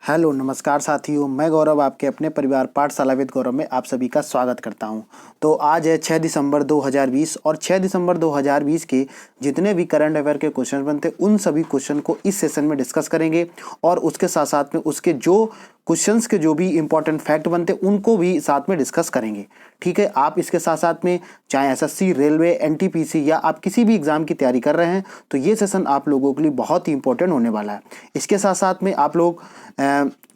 Hello नमस्कार साथियों, मैं गौरव आपके अपने परिवार पाठशाला विद गौरव में आप सभी का स्वागत करता हूं। तो आज है 6 दिसंबर 2020 और 6 दिसंबर 2020 के जितने भी करंट अफेयर के क्वेश्चन बनते उन सभी क्वेश्चन को इस सेशन में डिस्कस करेंगे और उसके साथ साथ में उसके जो क्वेश्चंस के जो भी इंपॉर्टेंट फैक्ट बनते उनको भी साथ में डिस्कस करेंगे। ठीक है, आप इसके साथ साथ में चाहे एसएससी, रेलवे, एनटीपीसी या आप किसी भी एग्जाम की तैयारी कर रहे हैं तो ये सेशन आप लोगों के लिए बहुत ही इंपॉर्टेंट होने वाला है। इसके साथ साथ में आप लोग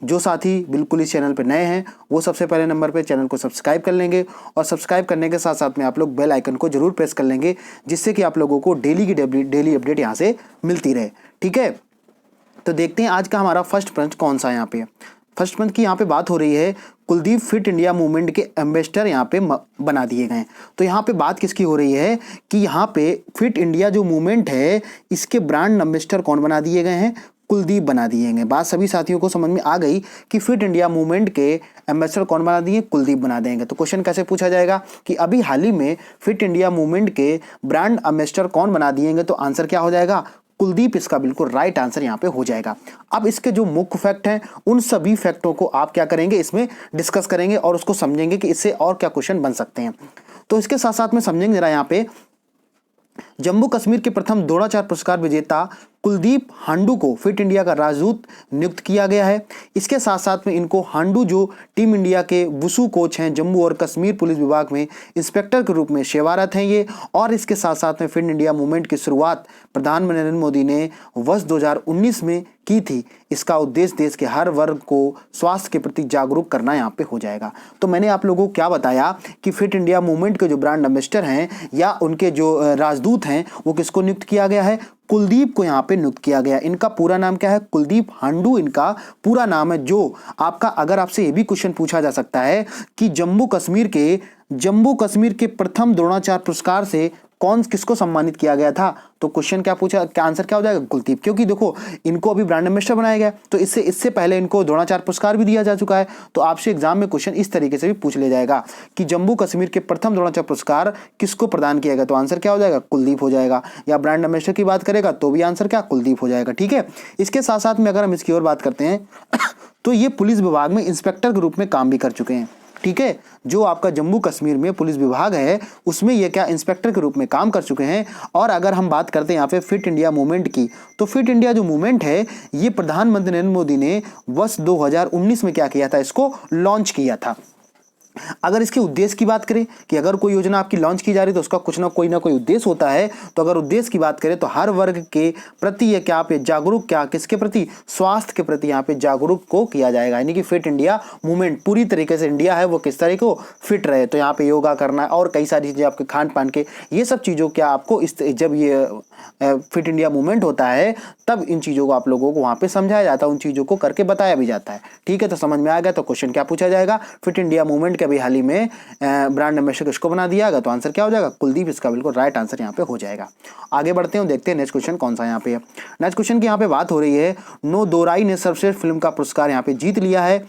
जो साथी बिल्कुल इस चैनल पर नए हैं वो सबसे पहले नंबर पे चैनल को सब्सक्राइब कर लेंगे और सब्सक्राइब करने के साथ साथ में आप लोग बेल आइकन को जरूर प्रेस कर लेंगे, जिससे कि आप लोगों को डेली अपडेट यहाँ से मिलती रहे। ठीक है, तो देखते हैं आज का हमारा फर्स्ट प्रश्न कौन सा। यहाँ पे फर्स्ट प्रश्न की यहाँ पे बात हो रही है, कुलदीप फिट इंडिया मूवमेंट के एम्बेसडर यहाँ पे बना दिए गए। तो यहाँ पे बात किसकी हो रही है कि यहाँ पे फिट इंडिया जो मूवमेंट है इसके ब्रांड एम्बेसडर कौन बना दिए गए हैं? कुलदीप बना दिए गए। बात सभी साथियों को समझ में आ गई कि फिट इंडिया मूवमेंट के एम्बेसडर कौन बना दिए? कुलदीप बना देंगे। तो क्वेश्चन कैसे पूछा जाएगा कि अभी हाल ही में फिट इंडिया मूवमेंट के ब्रांड एम्बेसडर कौन बना दिएंगे? तो आंसर क्या हो जाएगा? कुलदीप इसका बिल्कुल राइट आंसर यहाँ पे हो जाएगा। अब इसके जो मुख्य फैक्ट हैं उन सभी फैक्टों को आप क्या करेंगे, इसमें डिस्कस करेंगे और उसको समझेंगे कि इससे और क्या क्वेश्चन बन सकते हैं। तो इसके साथ साथ में समझेंगे जरा यहाँ पे जम्मू कश्मीर के प्रथम द्रोणाचार्य पुरस्कार विजेता कुलदीप हांडू को फिट इंडिया का राजदूत नियुक्त किया गया है। इसके साथ साथ में इनको हांडू जो टीम इंडिया के वुशु कोच हैं, जम्मू और कश्मीर पुलिस विभाग में इंस्पेक्टर के रूप में सेवारत हैं ये। और इसके साथ साथ में फिट इंडिया मूवमेंट की शुरुआत प्रधानमंत्री नरेंद्र मोदी ने वर्ष 2019 में की थी। इसका उद्देश्य देश के हर वर्ग को स्वास्थ्य के प्रति जागरूक करना यहाँ पे हो जाएगा। तो मैंने आप लोगों को क्या बताया कि फिट इंडिया मूवमेंट के जो ब्रांड एम्बेसडर हैं या उनके जो राजदूत हैं वो किसको नियुक्त किया गया है? कुलदीप को यहाँ पे नियुक्त किया गया। इनका पूरा नाम क्या है? कुलदीप हांडू इनका पूरा नाम है। जो आपका अगर आपसे ये भी क्वेश्चन पूछा जा सकता है कि जम्मू कश्मीर के प्रथम द्रोणाचार्य पुरस्कार से कौन किसको सम्मानित किया गया था, तो क्वेश्चन क्या पूछा, क्या आंसर क्या हो जाएगा? कुलदीप। क्योंकि देखो इनको अभी ब्रांड एम्बेसडर बनाया गया तो इससे पहले इनको द्रोणाचार्य पुरस्कार भी दिया जा चुका है। तो आपसे एग्जाम में क्वेश्चन इस तरीके से भी पूछ लिया जाएगा कि जम्मू कश्मीर के प्रथम द्रोणाचार्य पुरस्कार किसको प्रदान किया गया, तो आंसर क्या हो जाएगा? कुलदीप हो जाएगा। या ब्रांड एम्बेसडर की बात करेगा तो भी आंसर क्या? कुलदीप हो जाएगा। ठीक है, इसके साथ साथ में अगर हम इसकी ओर बात करते हैं तो ये पुलिस विभाग में इंस्पेक्टर के रूप में काम भी कर चुके हैं। ठीक है, जो आपका जम्मू कश्मीर में पुलिस विभाग है उसमें ये क्या इंस्पेक्टर के रूप में काम कर चुके हैं। और अगर हम बात करते हैं यहाँ पे फिट इंडिया मूवमेंट की, तो फिट इंडिया जो मूवमेंट है ये प्रधानमंत्री नरेंद्र मोदी ने वर्ष 2019 में क्या किया था? इसको लॉन्च किया था। अगर इसके उद्देश्य की बात करें कि अगर कोई योजना आपकी लॉन्च की जा रही है तो उसका कुछ ना कोई उद्देश्य होता है। तो अगर उद्देश्य की बात करें तो हर वर्ग के प्रति ये क्या पे जागरूक, क्या किसके प्रति? स्वास्थ्य के प्रति यहाँ पे जागरूक को किया जाएगा। यानी कि फिट इंडिया मूवमेंट पूरी तरीके से इंडिया है वो किस तरह को फिट रहे। तो यहाँ पे योगा करना और कई सारी चीजें आपके खान पान के ये सब चीजों क्या आपको जब ये फिट इंडिया मूवमेंट होता है तब इन चीजों को आप लोगों को वहां पे समझाया जाता है, उन चीजों को करके बताया भी जाता है। ठीक है, तो समझ में आ गया। तो क्वेश्चन क्या पूछा जाएगा? फिट इंडिया मूवमेंट के अभी हाल ही में ब्रांड एम्बेसडर किसको बना दिया गया? तो आंसर क्या हो जाएगा? कुलदीप इसका बिल्कुल राइट आंसर यहाँ पे हो जाएगा। आगे बढ़ते हैं, देखते हैं नेक्स्ट क्वेश्चन कौन सा यहाँ पे है। नेक्स्ट क्वेश्चन की यहाँ पे बात हो रही है, नो दोराई ने सर्वश्रेष्ठ फिल्म का पुरस्कार यहाँ पे जीत लिया है।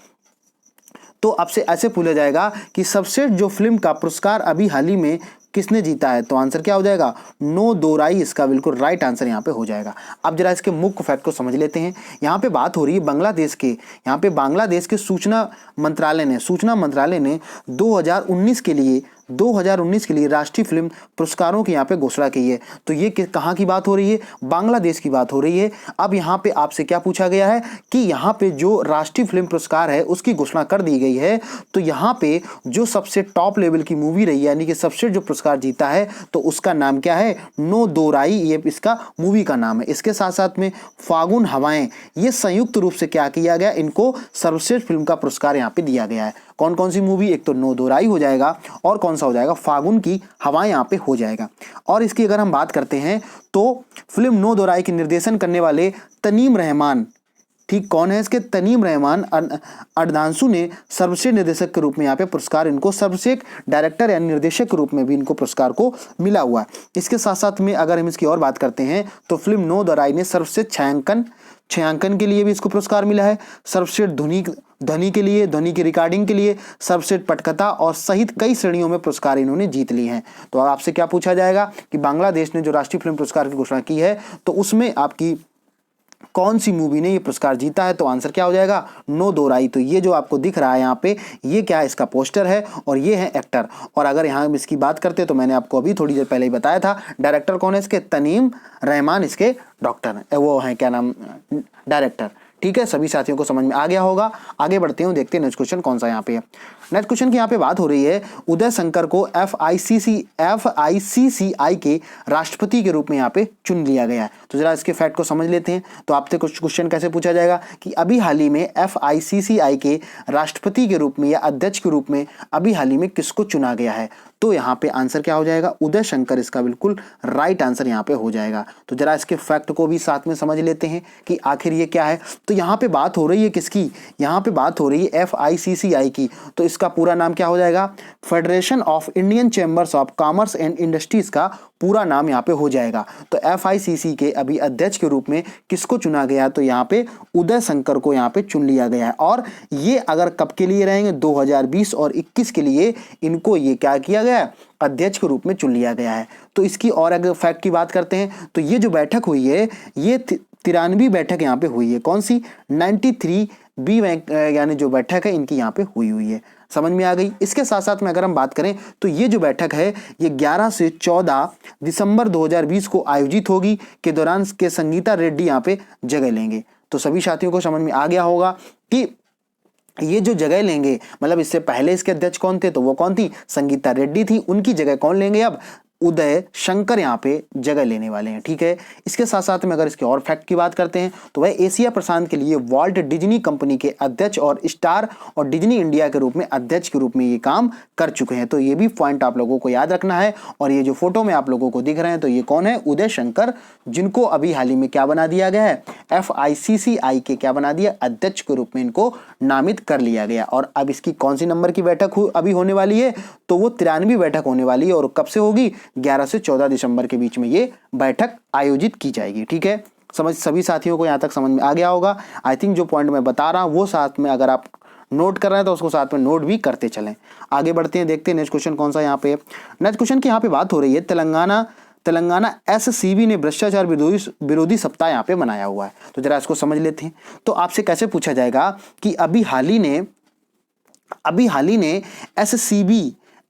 तो आपसे ऐसे पूछा जाएगा कि सर्वश्रेष्ठ जो फिल्म का पुरस्कार अभी हाल ही में किसने जीता है? तो आंसर क्या हो जाएगा? नो दोराई इसका बिल्कुल राइट आंसर यहाँ पे हो जाएगा। अब जरा इसके मुख्य फैक्ट को समझ लेते हैं। यहाँ पे बात हो रही है बांग्लादेश के, यहाँ पे बांग्लादेश के सूचना मंत्रालय ने 2019 के लिए राष्ट्रीय फिल्म पुरस्कारों की यहाँ पे घोषणा की है। तो ये कहाँ की बात हो रही है? बांग्लादेश की बात हो रही है। अब यहाँ पे आपसे क्या पूछा गया है कि यहाँ पे जो राष्ट्रीय फिल्म पुरस्कार है उसकी घोषणा कर दी गई है। तो यहाँ पे जो सबसे टॉप लेवल की मूवी रही है यानी कि सबसे जो पुरस्कार जीता है तो उसका नाम क्या है? नो दोराई, ये इसका मूवी का नाम है। इसके साथ साथ में फागुन हवाएं, ये संयुक्त रूप से क्या किया गया? इनको सर्वश्रेष्ठ फिल्म का पुरस्कार यहाँ पे दिया गया है। कौन कौन सी मूवी? एक तो नो दोराई हो जाएगा और कौन सा हो जाएगा? फागुन की हवाएं यहाँ पे हो जाएगा। और इसकी अगर हम बात करते हैं तो फिल्म नो दोराई की निर्देशन करने वाले तनीम रहमान, ठीक कौन है इसके? तनीम रहमान अर्धांशु ने सर्वश्रेष्ठ निर्देशक के रूप में यहाँ पे पुरस्कार इनको सर्वश्रेष्ठ डायरेक्टर या निर्देशक के रूप में भी इनको पुरस्कार को मिला हुआ है। इसके साथ साथ में अगर हम इसकी और बात करते हैं तो फिल्म नो दोराई ने सर्वश्रेष्ठ छायांकन के लिए भी इसको पुरस्कार मिला है, सर्वश्रेष्ठ ध्वनि के लिए, ध्वनि की रिकॉर्डिंग के लिए, सर्वश्रेष्ठ पटकथा और सहित कई श्रेणियों में पुरस्कार इन्होंने जीत लिए हैं। तो आपसे क्या पूछा जाएगा कि बांग्लादेश ने जो राष्ट्रीय फिल्म पुरस्कार की घोषणा की है तो उसमें आपकी कौन सी मूवी ने ये पुरस्कार जीता है? तो आंसर क्या हो जाएगा? नो दो राई। तो ये जो आपको दिख रहा है यहाँ पे, ये क्या है? इसका पोस्टर है और ये है एक्टर। और अगर यहाँ हम इसकी बात करते तो मैंने आपको अभी थोड़ी देर पहले ही बताया था, डायरेक्टर कौन है इसके? तनीम रहमान इसके डॉक्टर वो हैं, क्या नाम, डायरेक्टर। ठीक है, सभी साथियों को समझ में आ गया होगा। आगे बढ़ते हैं, देखते हैं नेक्स्ट क्वेश्चन कौन सा यहाँ पे है। नेक्स्ट क्वेश्चन की यहाँ पे बात हो रही है, उदय शंकर को FICCI के राष्ट्रपति के रूप में यहाँ पे चुन लिया गया है। तो जरा इसके फैक्ट को समझ लेते हैं। तो आपसे कुछ क्वेश्चन कैसे पूछा जाएगा कि अभी हाल ही में FICCI के राष्ट्रपति के रूप में या अध्यक्ष के रूप में अभी हाल ही में किसको चुना गया है? तो यहाँ पे आंसर क्या हो जाएगा? उदय शंकर इसका बिल्कुल राइट आंसर यहाँ पे हो जाएगा। तो जरा इसके फैक्ट को भी साथ में समझ लेते हैं कि आखिर ये क्या है। तो यहाँ पे बात हो रही है किसकी? यहाँ पे बात हो रही है FICCI की। तो इसका पूरा नाम क्या हो जाएगा? Federation of Indian chambers of commerce and industries का पूरा नाम यहाँ पे हो जाएगा। तो FICC के अभी अध्यक्ष के रूप में किसको चुना गया? तो यहाँ पे उदय शंकर को यहाँ पे चुन लिया गया है। और ये अगर कब के लिए रहेंगे? 2020 और 21 के लिए इनको ये क्या किया गया है? अध्यक्ष के रूप में चुन लिया गया है। तो इसकी और अगर फैक्ट की बात करते हैं तो ये जो बैठक हुई है, ये 93 बैठक यहाँ पे हुई है। कौन सी? 93 यानी जो बैठक है इनकी यहाँ पे हुई है। समझ में आ गई। इसके साथ साथ में अगर हम बात करें तो ये जो बैठक है ये 11 से 14 दिसंबर 2020 को आयोजित होगी, के दौरान के संगीता रेड्डी यहाँ पे जगह लेंगे। तो सभी साथियों को समझ में आ गया होगा कि ये जो जगह लेंगे, मतलब इससे पहले इसके अध्यक्ष कौन थे? तो वो कौन थी? संगीता रेड्डी थी। उनकी जगह कौन लेंगे? अब उदय शंकर यहाँ पे जगह लेने वाले हैं। ठीक है, इसके साथ साथ में अगर इसके और फैक्ट की बात करते हैं तो वह एशिया प्रशांत के लिए वॉल्ट डिज्नी कंपनी के अध्यक्ष और स्टार और डिज्नी इंडिया के रूप में अध्यक्ष के रूप में ये काम कर चुके हैं। तो ये भी पॉइंट आप लोगों को याद रखना है। और ये जो फोटो में आप लोगों को दिख रहे हैं तो ये कौन है? उदय शंकर, जिनको अभी हाल ही में क्या बना दिया गया है? FICCI के क्या बना दिया? अध्यक्ष के रूप में इनको नामित कर लिया गया। और अब इसकी कौन सी नंबर की बैठक अभी होने वाली है? तो वो 93 बैठक होने वाली है। और कब से होगी? 11 से 14 दिसंबर के बीच में ये बैठक आयोजित की जाएगी। ठीक है, सभी साथियों को यहाँ तक समझ में आ गया होगा। आई थिंक जो पॉइंट मैं बता रहा हूँ वो साथ में अगर आप नोट कर रहे हैं तो उसको साथ में नोट भी करते चलें। आगे बढ़ते हैं, देखते हैं नेक्स्ट क्वेश्चन कौन सा यहाँ पे। नेक्स्ट क्वेश्चन की यहाँ पे बात हो रही है, तेलंगाना SCB ने भ्रष्टाचार विरोधी सप्ताह यहाँ पे मनाया हुआ है। तो जरा इसको समझ लेते हैं। तो आपसे कैसे पूछा जाएगा कि अभी हाल ही ने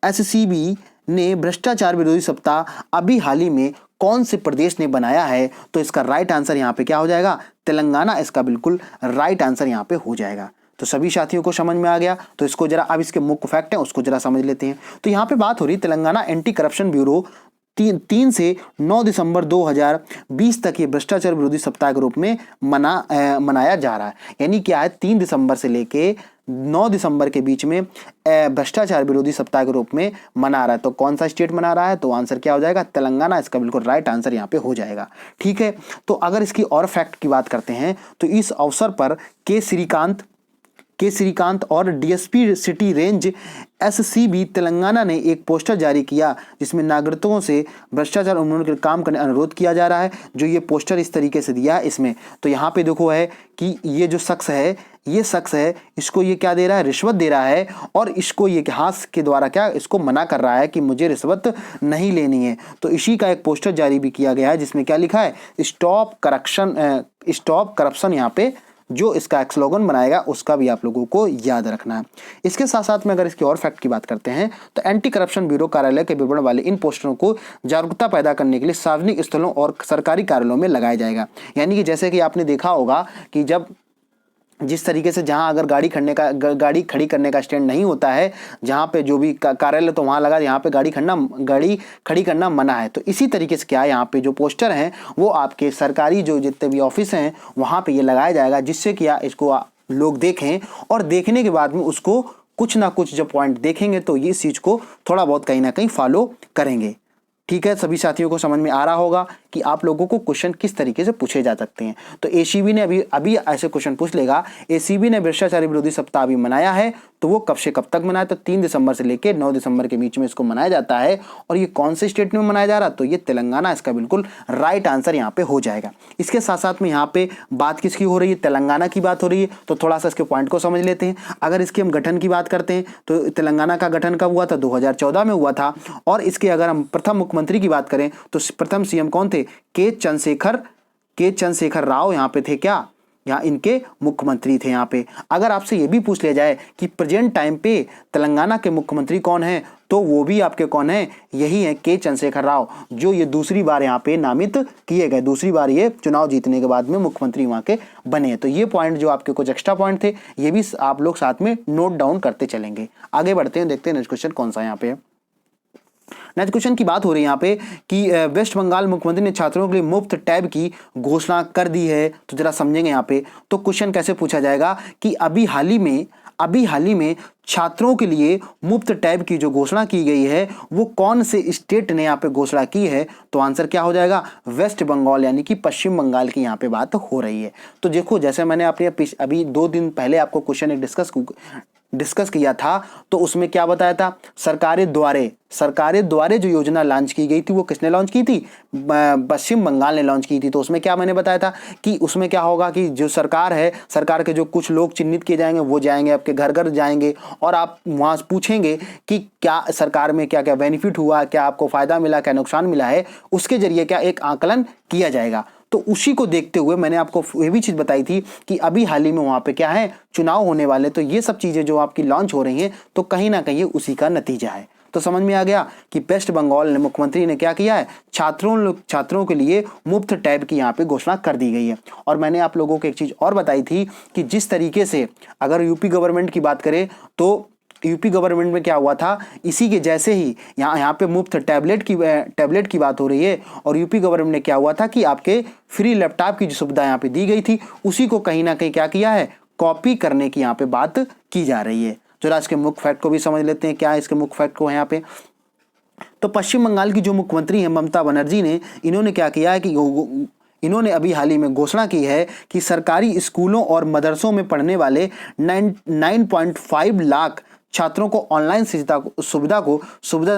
SCB ने भ्रष्टाचार विरोधी सप्ताह अभी हाल ही में कौन से प्रदेश ने बनाया है? तो इसका राइट आंसर यहाँ पे क्या हो जाएगा? तेलंगाना इसका बिल्कुल राइट आंसर यहाँ पे हो जाएगा। तो सभी साथियों को समझ में आ गया। तो इसको जरा अब इसके मुख्य फैक्ट हैं उसको जरा समझ लेते हैं। तो यहाँ पे बात हो रही है तेलंगाना एंटी करप्शन ब्यूरो 3 से 9 दिसंबर 2020 तक ये भ्रष्टाचार विरोधी सप्ताह के रूप में मनाया जा रहा है। यानी क्या है? 3 दिसंबर से लेके 9 दिसंबर के बीच में भ्रष्टाचार विरोधी सप्ताह के रूप में मना रहा है। तो कौन सा स्टेट मना रहा है? तो आंसर क्या हो जाएगा? तेलंगाना इसका बिल्कुल राइट आंसर यहाँ पे हो जाएगा। ठीक है, तो अगर इसकी और फैक्ट की बात करते हैं तो इस अवसर पर के श्रीकांत और DSP city range SCB Telangana ने एक पोस्टर जारी किया जिसमें नागरिकों से भ्रष्टाचार उन्मूलन के काम करने अनुरोध किया जा रहा है। जो ये पोस्टर इस तरीके से दिया है इसमें, तो यहाँ पे देखो है कि ये जो शख्स है इसको ये क्या दे रहा है? रिश्वत दे रहा है। और इसको ये हाथ के द्वारा क्या इसको मना कर रहा है कि मुझे रिश्वत नहीं लेनी है। तो इसी का एक पोस्टर जारी भी किया गया है जिसमें क्या लिखा है? Stop corruption. यहाँ पे जो इसका एक स्लोगन बनाएगा उसका भी आप लोगों को याद रखना है। इसके साथ साथ में अगर इसके और फैक्ट की बात करते हैं तो एंटी करप्शन ब्यूरो कार्यालय के विवरण वाले इन पोस्टरों को जागरूकता पैदा करने के लिए सार्वजनिक स्थलों और सरकारी कार्यालयों में लगाया जाएगा। यानी कि जैसे कि आपने देखा होगा कि जब जिस तरीके से जहां अगर गाड़ी खड़ी करने का स्टैंड नहीं होता है, जहां पे जो भी कार्यालय तो वहां लगा, यहाँ पे गाड़ी खड़ी करना मना है। तो इसी तरीके से क्या है, यहाँ पे जो पोस्टर हैं वो आपके सरकारी जो जितने भी ऑफिस हैं वहां पे ये लगाया जाएगा, जिससे कि इसको लोग देखें और देखने के बाद में उसको कुछ ना कुछ जब पॉइंट देखेंगे तो ये इस चीज़ को थोड़ा बहुत कहीं ना कहीं फॉलो करेंगे। ठीक है, सभी साथियों को समझ में आ रहा होगा कि आप लोगों को क्वेश्चन किस तरीके से पूछे जा सकते हैं। तो ACB ने अभी ऐसे क्वेश्चन पूछ लेगा, ACB ने भ्रष्टाचार विरोधी सप्ताह अभी मनाया है, तो वो कब से कब तक मनाया? तो 3 दिसंबर से लेकर 9 दिसंबर के बीच में इसको मनाया जाता है। और ये कौन से स्टेट में मनाया जा रहा है? तो ये तेलंगाना इसका बिल्कुल राइट आंसर यहाँ पे हो जाएगा। इसके साथ साथ में यहाँ पे बात किसकी हो रही है? तेलंगाना की बात हो रही है। तो थोड़ा सा इसके पॉइंट को समझ लेते हैं। अगर इसके हम गठन की बात करते हैं तो तेलंगाना का गठन कब हुआ था? 2014 में हुआ था। और इसके अगर हम प्रथम मुख्यमंत्री की बात करें तो प्रथम CM कौन थे? के चंद्रशेखर राव यहाँ पे थे क्या, यहाँ इनके मुख्यमंत्री थे यहाँ पे। अगर आपसे ये भी पूछ लिया जाए कि प्रेजेंट टाइम पे तेलंगाना के मुख्यमंत्री कौन है, तो वो भी आपके कौन है, यही है के चंद्रशेखर राव, जो ये दूसरी बार यहाँ पे नामित किए गए, दूसरी बार ये चुनाव जीतने के बाद में मुख्यमंत्री वहाँ के बने। तो ये पॉइंट जो आपके कुछ एक्स्ट्रा पॉइंट थे, ये भी आप लोग साथ में नोट डाउन करते चलेंगे। आगे बढ़ते हैं, देखते हैं नेक्स्ट क्वेश्चन कौन सा यहाँ पे। नेक्स्ट क्वेश्चन की बात हो रही है यहाँ पे कि वेस्ट बंगाल मुख्यमंत्री ने छात्रों के लिए मुफ्त टैब की घोषणा कर दी है। तो जरा समझेंगे यहाँ पे। तो क्वेश्चन कैसे पूछा जाएगा कि अभी हाल ही में छात्रों के लिए मुफ्त टैब की जो घोषणा की गई है वो कौन से स्टेट ने यहाँ पे घोषणा की है। तो आंसर क्या हो जाएगा, वेस्ट बंगाल, यानी कि पश्चिम बंगाल की यहाँ पे बात हो रही है। तो देखो, जैसे मैंने अभी 2 दिन पहले आपको क्वेश्चन एक डिस्कस किया था, तो उसमें क्या बताया था, सरकारें द्वारे जो योजना लॉन्च की गई थी वो किसने लॉन्च की थी, पश्चिम बंगाल ने लॉन्च की थी। तो उसमें क्या मैंने बताया था कि उसमें क्या होगा कि जो सरकार है, सरकार के जो कुछ लोग चिन्हित किए जाएंगे, वो जाएंगे आपके घर घर जाएंगे और आप वहाँ पूछेंगे कि क्या सरकार में क्या क्या बेनिफिट हुआ, क्या आपको फायदा मिला, क्या नुकसान मिला है, उसके जरिए क्या एक आकलन किया जाएगा। तो उसी को देखते हुए मैंने आपको ये भी चीज़ बताई थी कि अभी हाल ही में वहाँ पे क्या है, चुनाव होने वाले। तो ये सब चीज़ें जो आपकी लॉन्च हो रही हैं, तो कहीं ना कहीं उसी का नतीजा है। तो समझ में आ गया कि वेस्ट बंगाल ने मुख्यमंत्री ने क्या किया है, छात्रों के लिए मुफ्त टैब की यहाँ पे घोषणा कर दी गई है। और मैंने आप लोगों को एक चीज़ और बताई थी कि जिस तरीके से अगर यूपी गवर्नमेंट की बात करें, तो यूपी गवर्नमेंट में क्या हुआ था, इसी के जैसे ही यहाँ पे मुफ्त टैबलेट की बात हो रही है। और यूपी गवर्नमेंट ने क्या हुआ था कि आपके फ्री लैपटॉप की जो सुविधा यहाँ पे दी गई थी, उसी को कहीं ना कहीं क्या किया है, कॉपी करने की यहाँ पे बात की जा रही है। जरा इसके मुख्य फैक्ट को भी समझ लेते हैं, क्या है इसके मुख्य फैक्ट को यहाँ पे। तो पश्चिम बंगाल की जो मुख्यमंत्री है ममता बनर्जी ने, इन्होंने क्या किया है कि इन्होंने अभी हाल ही में घोषणा की है कि सरकारी स्कूलों और मदरसों में पढ़ने वाले 9.5 लाख छात्रों को ऑनलाइन सुविधा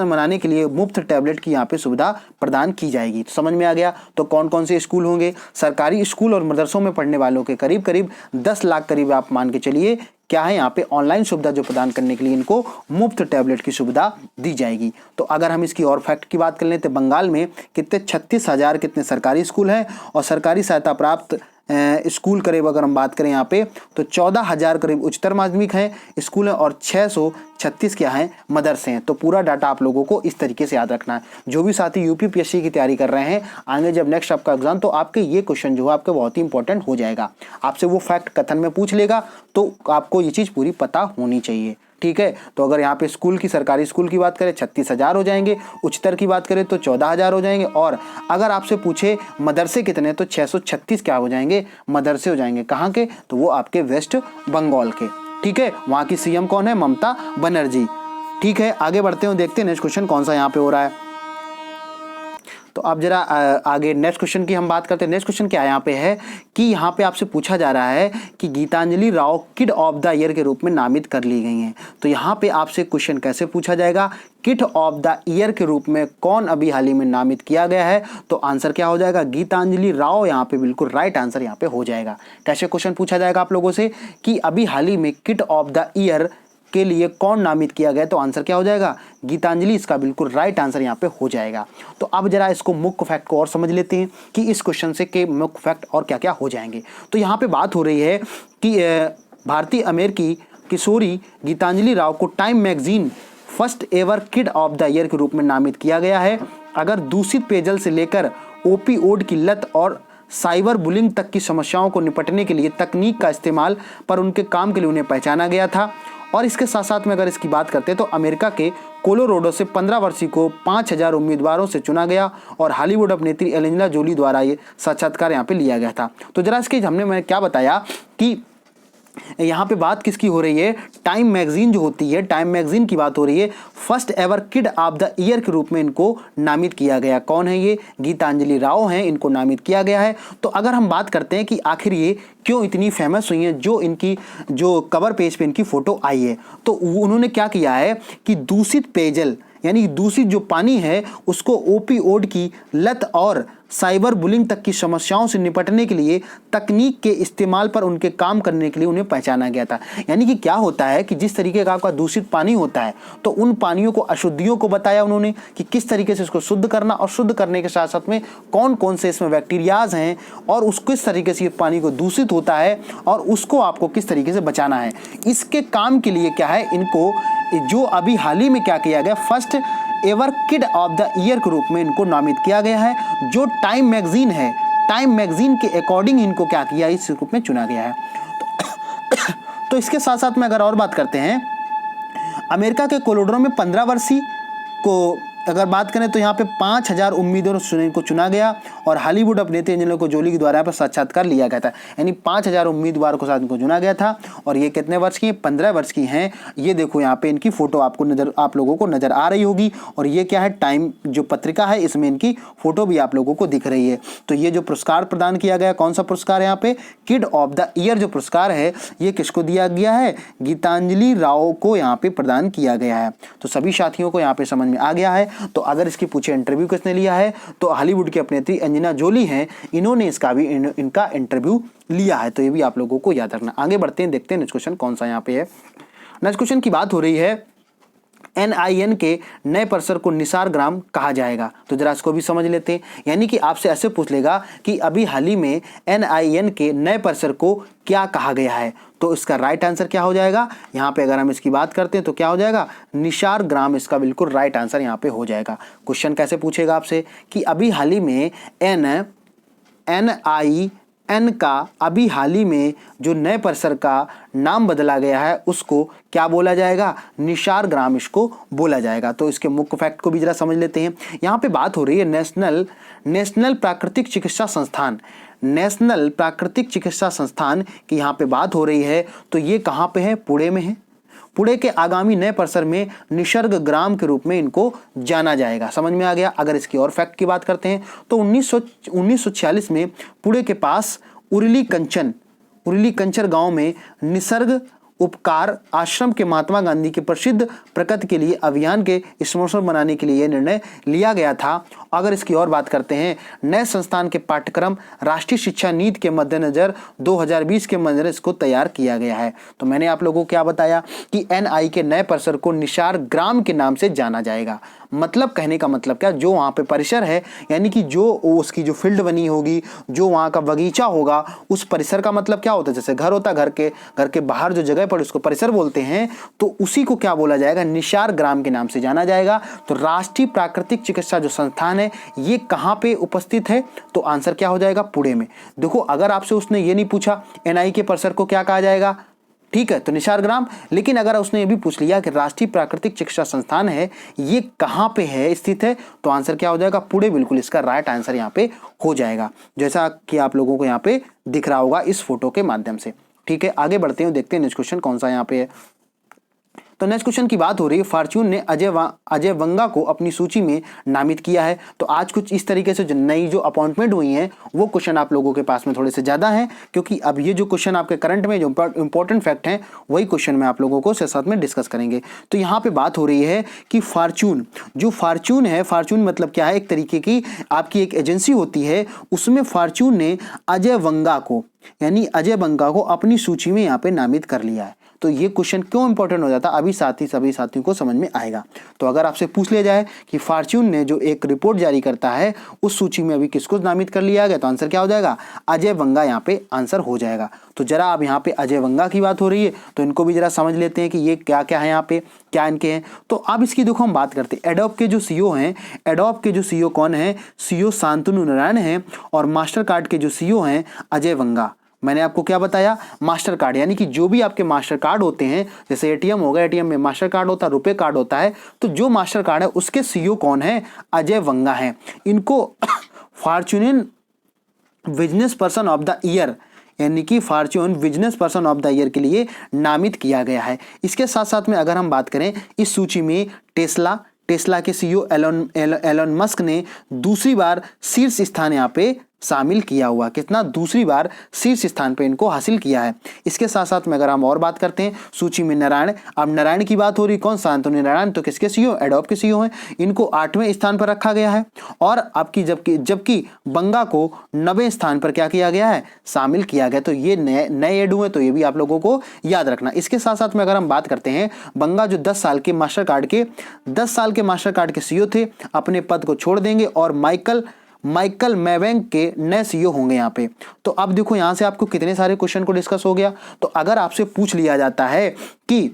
बनाने के लिए मुफ्त टैबलेट की यहाँ पे सुविधा प्रदान की जाएगी। तो समझ में आ गया। तो कौन कौन से स्कूल होंगे, सरकारी स्कूल और मदरसों में पढ़ने वालों के करीब 10 लाख करीब आप मान के चलिए क्या है, यहाँ पे ऑनलाइन सुविधा जो प्रदान करने के लिए इनको मुफ्त टैबलेट की सुविधा दी जाएगी। तो अगर हम इसकी और फैक्ट की बात कर लें तो बंगाल में कितने 36,000 कितने सरकारी स्कूल हैं और सरकारी सहायता प्राप्त स्कूल करीब अगर हम बात करें यहाँ पे तो 14,000 करीब उच्चतर माध्यमिक हैं स्कूल हैं और 636 क्या हैं, मदरसे हैं। तो पूरा डाटा आप लोगों को इस तरीके से याद रखना है। जो भी साथी यूपीपीएससी की तैयारी कर रहे हैं, आगे जब नेक्स्ट आपका एग्जाम, तो आपके ये क्वेश्चन जो है आपके बहुत ही इंपॉर्टेंट हो जाएगा। आपसे वो फैक्ट कथन में पूछ लेगा, तो आपको ये चीज़ पूरी पता होनी चाहिए। ठीक है। तो अगर यहाँ पे स्कूल की, सरकारी स्कूल की बात करें 36,000 हो जाएंगे, उच्चतर की बात करें तो 14,000 हो जाएंगे, और अगर आपसे पूछे मदरसे कितने तो 636 क्या हो जाएंगे, मदरसे हो जाएंगे। कहाँ के, तो वो आपके वेस्ट बंगाल के। ठीक है। वहाँ की सीएम कौन है, ममता बनर्जी। ठीक है, आगे बढ़ते हैं, देखते हैं नेक्स्ट क्वेश्चन कौन सा यहाँ पे हो रहा है। तो अब जरा आगे नेक्स्ट क्वेश्चन की हम बात करते हैं। नेक्स्ट क्वेश्चन क्या यहाँ पे है कि यहाँ पे आपसे पूछा जा रहा है कि Gitanjali Rao kid of the year के रूप में नामित कर ली गई हैं। तो यहाँ पे आपसे क्वेश्चन कैसे पूछा जाएगा, किड ऑफ द ईयर के रूप में कौन अभी हाल ही में नामित किया गया है। तो आंसर क्या हो जाएगा, गीतांजलि राव यहाँ पे बिल्कुल राइट आंसर यहाँ पे हो जाएगा। कैसे क्वेश्चन पूछा जाएगा आप लोगों से कि अभी हाल ही में किड ऑफ द ईयर के लिए कौन नामित किया गया, तो आंसर क्या हो जाएगा, गीतांजलि। इसका बिल्कुल राइट आंसर यहाँ पे हो जाएगा। तो अब जरा इसको मुख्य फैक्ट को और समझ लेते हैं कि इस क्वेश्चन से के मुख्य फैक्ट और क्या क्या हो जाएंगे। तो यहाँ पे बात हो रही है कि भारतीय अमेरिकी किशोरी गीतांजलि राव को time magazine first ever kid of the year के रूप में नामित किया गया है। अगर दूषित पेयजल से लेकर ओपियोड की लत और साइबर बुलिंग तक की समस्याओं को निपटने के लिए तकनीक का इस्तेमाल पर उनके काम के लिए उन्हें पहचाना गया था। और इसके साथ साथ में अगर इसकी बात करते हैं तो अमेरिका के कोलोराडो से 15 वर्षीय को 5,000 उम्मीदवारों से चुना गया और हॉलीवुड अभिनेत्री एंजेलिना जोली द्वारा ये साक्षात्कार यहाँ पे लिया गया था। तो जरा इसके मैंने क्या बताया कि यहाँ पे बात किसकी हो रही है, टाइम मैगजीन जो होती है, टाइम मैगजीन की बात हो रही है। First ever kid of the year के रूप में इनको नामित किया गया। कौन है ये, गीतांजलि राव हैं, इनको नामित किया गया है। तो अगर हम बात करते हैं कि आखिर ये क्यों इतनी फेमस हुई हैं, जो कवर पेज पे इनकी फोटो आई है, तो उन्होंने क्या किया है कि दूषित पेयजल यानी दूषित जो पानी है उसको ओपियोड की लत और साइबर बुलिंग तक की समस्याओं से निपटने के लिए तकनीक के इस्तेमाल पर उनके काम करने के लिए उन्हें पहचाना गया था। यानी कि क्या होता है कि जिस तरीके का आपका दूषित पानी होता है तो उन पानियों को, अशुद्धियों को बताया उन्होंने कि किस तरीके से इसको शुद्ध करना, और शुद्ध करने के साथ साथ में कौन कौन से इसमें बैक्टीरियाज हैं और उस किस तरीके से ये पानी को दूषित होता है और उसको आपको किस तरीके से बचाना है। इसके काम के लिए क्या है, इनको जो अभी हाल ही में क्या किया गया, first ever kid of the year के रूप में इनको नामित किया गया है। जो टाइम मैगजीन है, टाइम मैगजीन के अकॉर्डिंग इनको क्या किया, इस रूप में चुना गया है। तो इसके साथ साथ में अगर और बात करते हैं, अमेरिका के कोलोराडो में 15 वर्षीय को अगर बात करें तो यहाँ पे 5000 उम्मीदवारों को चुना गया और हॉलीवुड अभिनेत्री एंजेलिना जोली के द्वारा यहाँ पर साक्षात्कार लिया गया था। यानी 5000 उम्मीदवारों के साथ इनको चुना गया था और ये कितने वर्ष की हैं, 15 वर्ष की हैं। ये देखो यहाँ पे इनकी फोटो आप लोगों को नजर आ रही होगी और ये क्या है, टाइम जो पत्रिका है इसमें इनकी फोटो भी आप लोगों को दिख रही है। तो ये जो पुरस्कार प्रदान किया गया, कौन सा पुरस्कार है यहाँ पे, किड ऑफ द ईयर जो पुरस्कार है ये किसको दिया गया है, गीतांजलि राव को यहाँ पे प्रदान किया गया है। तो सभी साथियों को यहाँ पे समझ में आ गया है। तो अगर इसकी पूछे इंटरव्यू किसने लिया है, तो हॉलीवुड की अभिनेत्री एंजेलिना जोली हैं, इन्होंने इसका भी इनका इंटरव्यू लिया है। तो ये भी आप लोगों को याद रखना। आगे बढ़ते हैं, देखते हैं नेक्स्ट क्वेश्चन कौन सा यहाँ पे है। नेक्स्ट क्वेश्चन की बात हो रही है NIN के नए परिसर को निसार ग्राम कहा जाएगा। तो जरा इसको भी समझ लेते हैं। यानी कि आपसे ऐसे पूछ लेगा कि अभी हाल ही में NIN के नए परिसर को क्या कहा गया है, तो इसका राइट आंसर क्या हो जाएगा। यहाँ पे अगर हम इसकी बात करते हैं तो क्या हो जाएगा, निसार ग्राम इसका बिल्कुल राइट आंसर यहाँ पे हो जाएगा। क्वेश्चन कैसे पूछेगा आपसे कि अभी हाल ही में NIN का अभी हाल ही में जो नए परिसर का नाम बदला गया है उसको क्या बोला जाएगा, निसार ग्राम इसको बोला जाएगा। तो इसके मुख्य फैक्ट को भी जरा समझ लेते हैं। यहाँ पे बात हो रही है नेशनल प्राकृतिक चिकित्सा संस्थान, नेशनल प्राकृतिक चिकित्सा संस्थान की यहाँ पे बात हो रही है। तो ये कहाँ पे है, पुणे में है। पुणे के आगामी नए परिसर में निसर्ग ग्राम के रूप में इनको जाना जाएगा। समझ में आ गया। अगर इसकी और फैक्ट की बात करते हैं तो 1946 में पुणे के पास उरली कंचर गांव में निसर्ग उपकार आश्रम के महात्मा गांधी के प्रसिद्ध प्रकृति के लिए अभियान के स्मरण बनाने के लिए यह निर्णय लिया गया था। अगर इसकी और बात करते हैं, नए संस्थान के पाठ्यक्रम राष्ट्रीय शिक्षा नीति के मद्देनजर 2020 के मद्देनजर इसको तैयार किया गया है। तो मैंने आप लोगों को क्या बताया कि NI के नए परिसर को निसार ग्राम के नाम से जाना जाएगा। मतलब कहने का मतलब क्या, जो वहाँ पे परिसर है यानी कि जो उसकी जो फील्ड बनी होगी, जो वहाँ का बगीचा होगा, उस परिसर का मतलब क्या होता है, जैसे घर होता है, घर के बाहर जो जगह पर उसको परिसर बोलते हैं, तो उसी को क्या बोला जाएगा, निसार ग्राम के नाम से जाना जाएगा। तो राष्ट्रीय प्राकृतिक चिकित्सा जो संस्थान है ये कहाँ पे उपस्थित है, तो आंसर क्या हो जाएगा, पुणे में। देखो अगर आपसे उसने ये नहीं पूछा NI के परिसर को क्या कहा जाएगा, ठीक है, तो निसार ग्राम, लेकिन अगर उसने ये भी पूछ लिया कि राष्ट्रीय प्राकृतिक चिकित्सा संस्थान है ये कहाँ पे है, स्थित है, तो आंसर क्या हो जाएगा, पुणे। बिल्कुल इसका राइट आंसर यहाँ पे हो जाएगा, जैसा कि आप लोगों को यहाँ पे दिख रहा होगा इस फोटो के माध्यम से। ठीक है, आगे बढ़ते हैं, देखते हैं नेक्स्ट क्वेश्चन कौन सा यहाँ पे है। तो नेक्स्ट क्वेश्चन की बात हो रही है, फॉर्च्यून ने अजय वंगा को अपनी सूची में नामित किया है। तो आज कुछ इस तरीके से जो नई जो अपॉइंटमेंट हुई हैं वो क्वेश्चन आप लोगों के पास में थोड़े से ज़्यादा हैं, क्योंकि अब ये जो क्वेश्चन आपके करंट में जो इंपॉर्टेंट फैक्ट हैं वही क्वेश्चन में आप लोगों को साथ में डिस्कस करेंगे। तो यहाँ पे बात हो रही है कि फॉर्च्यून है, फॉर्च्यून मतलब क्या है, एक तरीके की आपकी एक एजेंसी होती है, उसमें फॉर्च्यून ने अजय वंगा को अपनी सूची में यहाँ पे नामित कर लिया है। तो ये क्वेश्चन क्यों इंपॉर्टेंट हो जाता है अभी सभी साथियों को समझ में आएगा। तो अगर आपसे पूछ लिया जाए कि फॉर्च्यून ने जो एक रिपोर्ट जारी करता है उस सूची में अभी किसको नामित कर लिया गया, तो आंसर क्या हो जाएगा, अजय वंगा यहाँ पे आंसर हो जाएगा। तो जरा अब यहाँ पे अजय वंगा की बात हो रही है तो इनको भी जरा समझ लेते हैं कि ये क्या क्या है, यहाँ पे क्या इनके हैं। तो अब इसकी देखो हम बात करते हैं, एडोब के जो CEO हैं, एडोब के जो CEO कौन है, CEO शांतनु नारायण हैं, और मास्टर कार्ड के जो CEO हैं अजय वंगा। मैंने आपको क्या बताया, मास्टर कार्ड, यानी कि जो भी आपके मास्टर कार्ड होते हैं, जैसे ATM होगा, ATM में मास्टर कार्ड होता है, रुपए कार्ड होता है, तो जो मास्टर कार्ड है उसके CEO कौन है, अजय वंगा हैं। इनको Fortune business person of the year यानी कि Fortune business person of the year के लिए नामित किया गया है। इसके साथ साथ में अगर हम बात करें इस सूची में टेस्ला के CEO एलन मस्क ने दूसरी बार शीर्ष स्थान यहाँ पे शामिल किया हुआ, कितना दूसरी बार शीर्ष स्थान पे इनको हासिल किया है। इसके साथ साथ में अगर हम और बात करते हैं सूची में नारायण, अब नारायण की बात हो रही, कौन शांतनु नारायण, तो किसके सीईओ, एडोब के सीईओ हैं, इनको 8वें स्थान पर रखा गया है। और अब की जबकि बंगा को 9वें स्थान पर क्या किया गया है, शामिल किया गया। तो ये नए एडू हैं, तो ये भी आप लोगों को याद रखना। इसके साथ साथ में अगर हम बात करते हैं बंगा जो 10 साल के मास्टर कार्ड के सीईओ थे, अपने पद को छोड़ देंगे और माइकल मैवेंग के नए सीईओ होंगे यहाँ पे। तो अब देखो यहाँ से आपको कितने सारे क्वेश्चन को डिस्कस हो गया। तो अगर आपसे पूछ लिया जाता है कि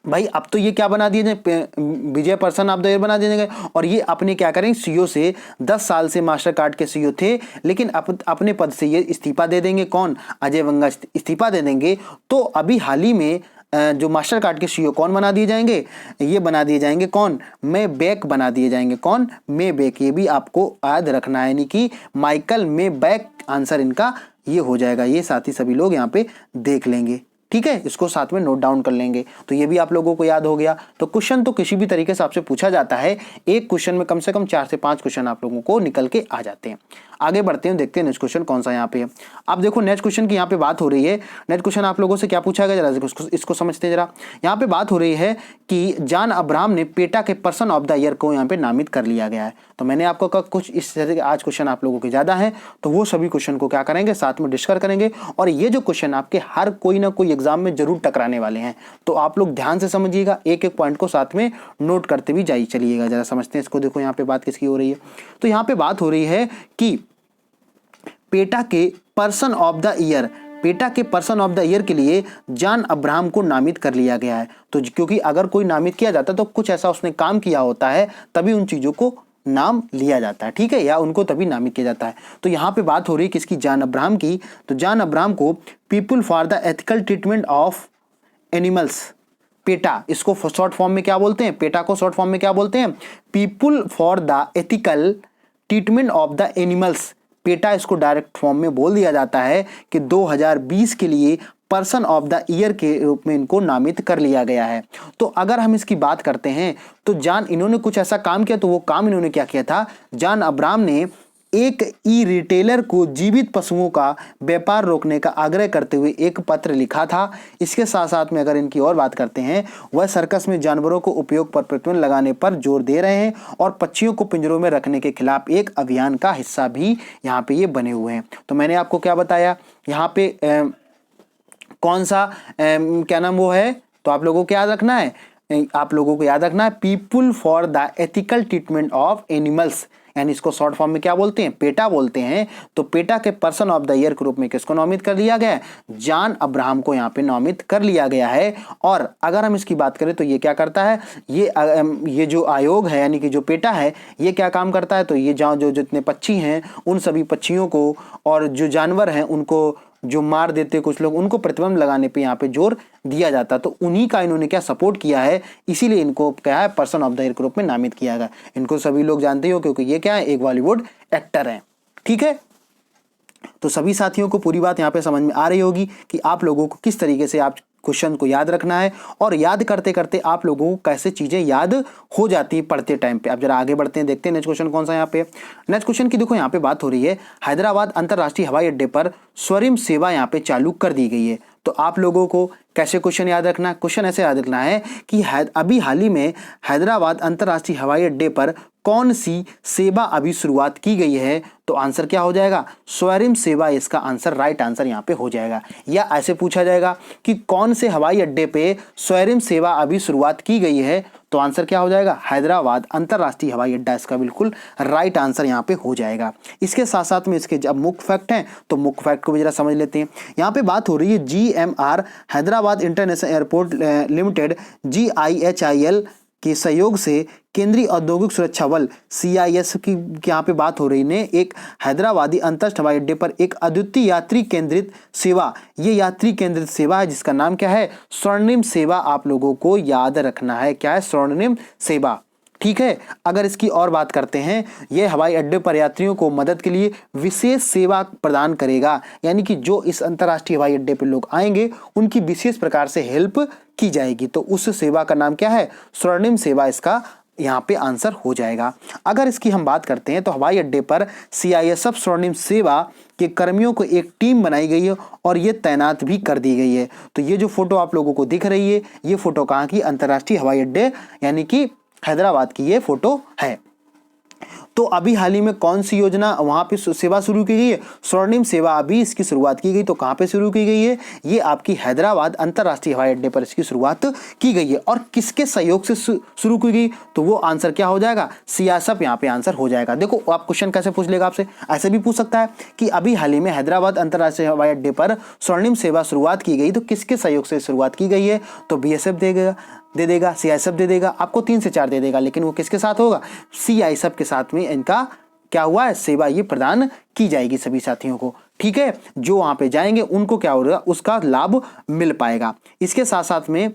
भाई अब तो ये क्या बना दिए जाए, विजय पर्सन ऑफ द ईयर बना दिए गए, और ये अपने क्या करेंगे, सीईओ से 10 साल से मास्टर कार्ड के सीईओ थे, लेकिन अपने पद से ये इस्तीफा दे देंगे। कौन, अजय बंगा इस्तीफा दे देंगे। तो अभी हाल ही में जो मास्टर कार्ड के सीईओ कौन बना दिए जाएंगे, ये बना दिए जाएंगे कौन, मे बैक बना दिए जाएंगे। कौन, मे बैक, ये भी आपको याद रखना है, यानी कि माइकल मे बैक आंसर इनका ये हो जाएगा। ये साथ ही सभी लोग यहाँ पे देख लेंगे, ठीक है, इसको साथ में नोट डाउन कर लेंगे। तो ये भी आप लोगों को याद हो गया। तो क्वेश्चन तो किसी भी तरीके से आपसे पूछा जाता है, एक क्वेश्चन में कम से कम 4 से 5 क्वेश्चन आप लोगों को निकल के आ जाते हैं। आगे बढ़ते हैं, देखते हैं नेक्स्ट क्वेश्चन कौन सा यहाँ पे है। अब देखो नेक्स्ट क्वेश्चन की यहाँ पे बात हो रही है। नेक्स्ट क्वेश्चन आप लोगों से क्या पूछा गया, जरा इसको समझते हैं। जरा यहाँ पे बात हो रही है कि जॉन अब्राहम ने पेटा के पर्सन ऑफ द ईयर को यहाँ पे नामित कर लिया गया है। तो मैंने आपको कहा कुछ इस तरह के आज क्वेश्चन आप लोगों के ज्यादा हैं, तो वो सभी क्वेश्चन को क्या करेंगे, साथ में डिस्कस करेंगे। और ये जो क्वेश्चन आपके हर कोई ना कोई एग्जाम में जरूर टकराने वाले हैं, तो आप लोग ध्यान से समझिएगा, एक एक पॉइंट को साथ में नोट करते भी जाइए चलिएगा। जरा समझते हैं इसको। देखो यहाँ पे बात किसकी हो रही है, तो यहाँ पे बात हो रही है कि पेटा के पर्सन ऑफ द ईयर के लिए जॉन अब्राहम को नामित कर लिया गया है। तो क्योंकि अगर कोई नामित किया जाता है तो कुछ ऐसा उसने काम किया होता है, तभी उन चीजों को नाम लिया जाता है, ठीक है, या उनको तभी नामित किया जाता है। तो यहाँ पे बात हो रही है किसकी, जॉन अब्राहम की। तो जॉन अब्राहम को people for the ethical treatment of animals, PETA, इसको शॉर्ट फॉर्म में क्या बोलते हैं, पेटा को शॉर्ट फॉर्म में क्या बोलते हैं, people for the ethical treatment of the animals. PETA इसको डायरेक्ट फॉर्म में बोल दिया जाता है कि 2020 के लिए पर्सन ऑफ द ईयर के रूप में इनको नामित कर लिया गया है। तो अगर हम इसकी बात करते हैं तो इन्होंने कुछ ऐसा काम किया, तो वो काम इन्होंने क्या किया था, जॉन अब्राहम ने एक ई रिटेलर को जीवित पशुओं का व्यापार रोकने का आग्रह करते हुए एक पत्र लिखा था। इसके साथ साथ में अगर इनकी और बात करते हैं, वह सर्कस में जानवरों को उपयोग पर प्रतिबंध लगाने पर जोर दे रहे हैं और पक्षियों को पिंजरों में रखने के खिलाफ एक अभियान का हिस्सा भी यहाँ पे ये बने हुए हैं। तो मैंने आपको क्या बताया यहाँ पे कौन सा क्या नाम वो है, तो आप लोगों को याद रखना है, people for the ethical treatment of animals, यानी इसको शॉर्ट फॉर्म में क्या बोलते हैं, पेटा बोलते हैं। तो पेटा के पर्सन ऑफ द ईयर के रूप में किसको नामित कर लिया गया है, जॉन अब्राहम को यहाँ पे नामित कर लिया गया है। और अगर हम इसकी बात करें तो ये क्या करता है, ये जो आयोग है यानी कि जो पेटा है, ये क्या काम करता है, तो ये जो जितने पक्षी हैं उन सभी पक्षियों को और जो जानवर हैं उनको जो मार देते कुछ लोग, उनको प्रतिबंध लगाने पे यहाँ पे जोर दिया जाता। तो उन्हीं का इन्होंने क्या सपोर्ट किया है, इसीलिए इनको क्या है, पर्सन ऑफ द ईयर के रूप में नामित किया गया। इनको सभी लोग जानते हो क्योंकि ये क्या है, एक बॉलीवुड एक्टर है, ठीक है। तो सभी साथियों को पूरी बात यहाँ पे समझ में आ रही होगी कि आप लोगों को किस तरीके से आप क्वेश्चन को याद रखना है, और याद करते करते आप लोगों को कैसे चीजें याद हो जाती है पढ़ते टाइम पे। अब जरा आगे बढ़ते हैं, देखते हैं नेक्स्ट क्वेश्चन कौन सा यहाँ पे। नेक्स्ट क्वेश्चन की देखो यहाँ पे बात हो रही है, हैदराबाद अंतरराष्ट्रीय हवाई अड्डे पर स्वरिम सेवा यहाँ पे चालू कर दी गई है। तो आप लोगों को कैसे क्वेश्चन याद रखना है, क्वेश्चन ऐसे याद रखना है कि अभी हाल ही में हैदराबाद अंतरराष्ट्रीय हवाई अड्डे पर कौन सी सेवा अभी शुरुआत की गई है, तो आंसर क्या हो जाएगा, स्वरिम सेवा, इसका आंसर राइट आंसर यहाँ पे हो जाएगा। या ऐसे पूछा जाएगा कि कौन से हवाई अड्डे पे स्वरिम सेवा अभी शुरुआत की गई है, तो आंसर क्या हो जाएगा, हैदराबाद अंतरराष्ट्रीय हवाई अड्डा इसका बिल्कुल राइट आंसर यहाँ पे हो जाएगा। इसके साथ साथ में इसके जब मुख्य फैक्ट हैं तो मुख्य फैक्ट को भी जरा समझ लेते हैं। यहाँ पे बात हो रही है GMR Hyderabad international airport limited GIHIL के सहयोग से केंद्रीय औद्योगिक सुरक्षा बल CIS की यहाँ पे बात हो रही ने एक हैदराबादी अंतरराष्ट्रीय हवाई अड्डे पर एक अद्वितीय यात्री केंद्रित सेवा, ये यात्री केंद्रित सेवा है जिसका नाम क्या है, स्वर्णिम सेवा। आप लोगों को याद रखना है क्या है, स्वर्णिम सेवा, ठीक है। अगर इसकी और बात करते हैं, यह हवाई अड्डे पर यात्रियों को मदद के लिए विशेष सेवा प्रदान करेगा, यानी कि जो इस अंतर्राष्ट्रीय हवाई अड्डे पर लोग आएंगे उनकी विशेष प्रकार से हेल्प की जाएगी। तो उस सेवा का नाम क्या है, स्वर्णिम सेवा इसका यहाँ पे आंसर हो जाएगा। अगर इसकी हम बात करते हैं तो हवाई अड्डे पर CISF स्वर्णिम सेवा के कर्मियों को एक टीम बनाई गई है और ये तैनात भी कर दी गई है। तो ये जो फोटो आप लोगों को दिख रही है, ये फोटो कहाँ की, अंतर्राष्ट्रीय हवाई अड्डे यानी कि हैदराबाद की ये फोटो है। तो अभी हाल ही में कौन सी योजना वहां पे सेवा शुरू की गई है, स्वर्णिम सेवा, अभी इसकी शुरुआत की गई। तो कहां पे शुरू की गई है, ये आपकी हैदराबाद अंतर्राष्ट्रीय हवाई अड्डे पर इसकी शुरुआत की गई है। और किसके सहयोग से शुरू की गई, तो वो आंसर क्या हो जाएगा, CISF यहाँ पे आंसर हो जाएगा। देखो आप क्वेश्चन कैसे पूछ लेगा आपसे, ऐसे भी पूछ सकता है कि अभी हाल ही में हैदराबाद अंतर्राष्ट्रीय हवाई अड्डे पर स्वर्णिम सेवा शुरुआत की गई, तो किसके सहयोग से शुरुआत की गई है, तो BSF दे देगा, CISF दे देगा, आपको 3 से 4 दे देगा, लेकिन वो किसके साथ होगा, CISF के साथ में इनका क्या हुआ है, सेवा ये प्रदान की जाएगी सभी साथियों को। ठीक है, जो वहां पे जाएंगे उनको क्या होगा, उसका लाभ मिल पाएगा। इसके साथ साथ में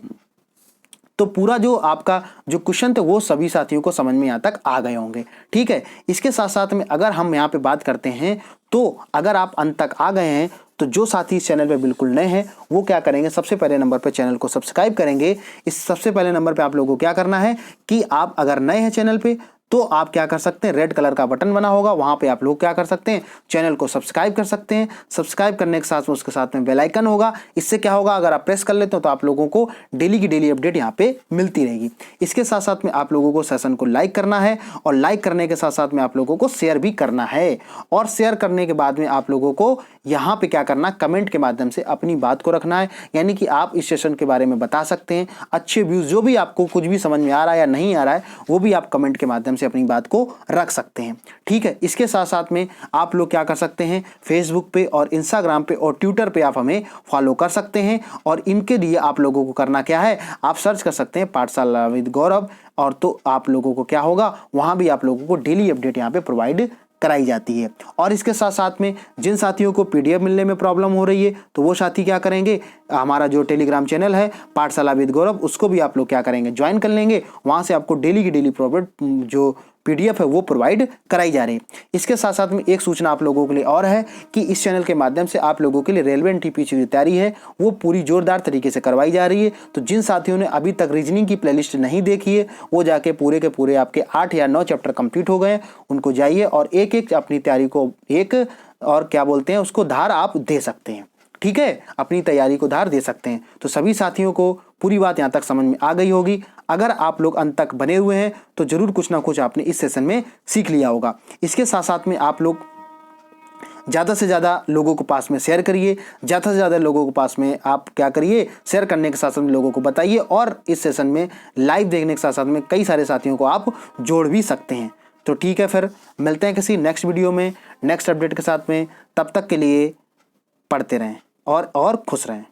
तो पूरा जो आपका जो क्वेश्चन थे वो सभी साथियों को समझ में यहाँ तक आ गए होंगे। ठीक है, इसके साथ साथ में अगर हम यहाँ पे बात करते हैं तो अगर आप अंत तक आ गए हैं तो जो साथी इस चैनल पे बिल्कुल नए हैं वो क्या करेंगे, सबसे पहले नंबर पे चैनल को सब्सक्राइब करेंगे। इस सबसे पहले नंबर पे आप लोगों को क्या करना है कि आप अगर नए हैं चैनल पे तो आप क्या कर सकते हैं, रेड कलर का बटन बना होगा, वहां पे आप लोग क्या कर सकते हैं, चैनल को सब्सक्राइब कर सकते हैं। सब्सक्राइब करने के साथ में उसके साथ में बेल आइकन होगा। इससे क्या होगा, अगर आप प्रेस कर लेते हो तो आप लोगों को डेली की डेली अपडेट यहाँ पे मिलती रहेगी। इसके साथ साथ में आप लोगों को सेशन को लाइक करना है और लाइक करने के साथ साथ में आप लोगों को शेयर भी करना है। और शेयर करने के बाद में आप लोगों को यहाँ पे क्या करना, कमेंट के माध्यम से अपनी बात को रखना है, यानी कि आप इस सेशन के बारे में बता सकते हैं। अच्छे व्यूज, जो भी आपको कुछ भी समझ में आ रहा है या नहीं आ रहा है, वो भी आप कमेंट के माध्यम से अपनी बात को रख सकते हैं। ठीक है, इसके साथ साथ में आप लोग क्या कर सकते हैं, फेसबुक पे और इंस्टाग्राम पे और ट्विटर पे आप हमें फॉलो कर सकते हैं। और इनके लिए आप लोगों को करना क्या है, आप सर्च कर सकते हैं पाठशाला विद गौरव, और तो आप लोगों को क्या होगा, वहां भी आप लोगों को डेली अपडेट यहाँ पे प्रोवाइड कराई जाती है। और इसके साथ साथ में जिन साथियों को PDF मिलने में प्रॉब्लम हो रही है तो वो साथी क्या करेंगे, हमारा जो टेलीग्राम चैनल है पाठशाला विद गौरव, उसको भी आप लोग क्या करेंगे, ज्वाइन कर लेंगे। वहां से आपको डेली की डेली जो PDF है वो प्रोवाइड कराई जा रही है। इसके साथ साथ में एक सूचना आप लोगों के लिए और है कि इस चैनल के माध्यम से आप लोगों के लिए रेलवे NTPC की तैयारी है वो पूरी जोरदार तरीके से करवाई जा रही है। तो जिन साथियों ने अभी तक रीजनिंग की प्लेलिस्ट नहीं देखी है वो जाके पूरे के पूरे आपके 8 या 9 चैप्टर कंप्लीट हो गए, उनको जाइए और एक एक अपनी तैयारी को एक और क्या बोलते हैं उसको धार आप दे सकते हैं। ठीक है, अपनी तैयारी को धार दे सकते हैं। तो सभी साथियों को पूरी बात यहाँ तक समझ में आ गई होगी। अगर आप लोग अंत तक बने हुए हैं तो जरूर कुछ ना कुछ आपने इस सेशन में सीख लिया होगा। इसके साथ साथ में आप लोग ज़्यादा से ज़्यादा लोगों को पास में शेयर करिए, ज़्यादा से ज़्यादा लोगों को पास में आप क्या करिए, शेयर करने के साथ साथ में लोगों को बताइए। और इस सेशन में लाइव देखने के साथ साथ में कई सारे साथियों को आप जोड़ भी सकते हैं। तो ठीक है, फिर मिलते हैं किसी नेक्स्ट वीडियो में नेक्स्ट अपडेट के साथ में। तब तक के लिए पढ़ते रहें और खुश रहें।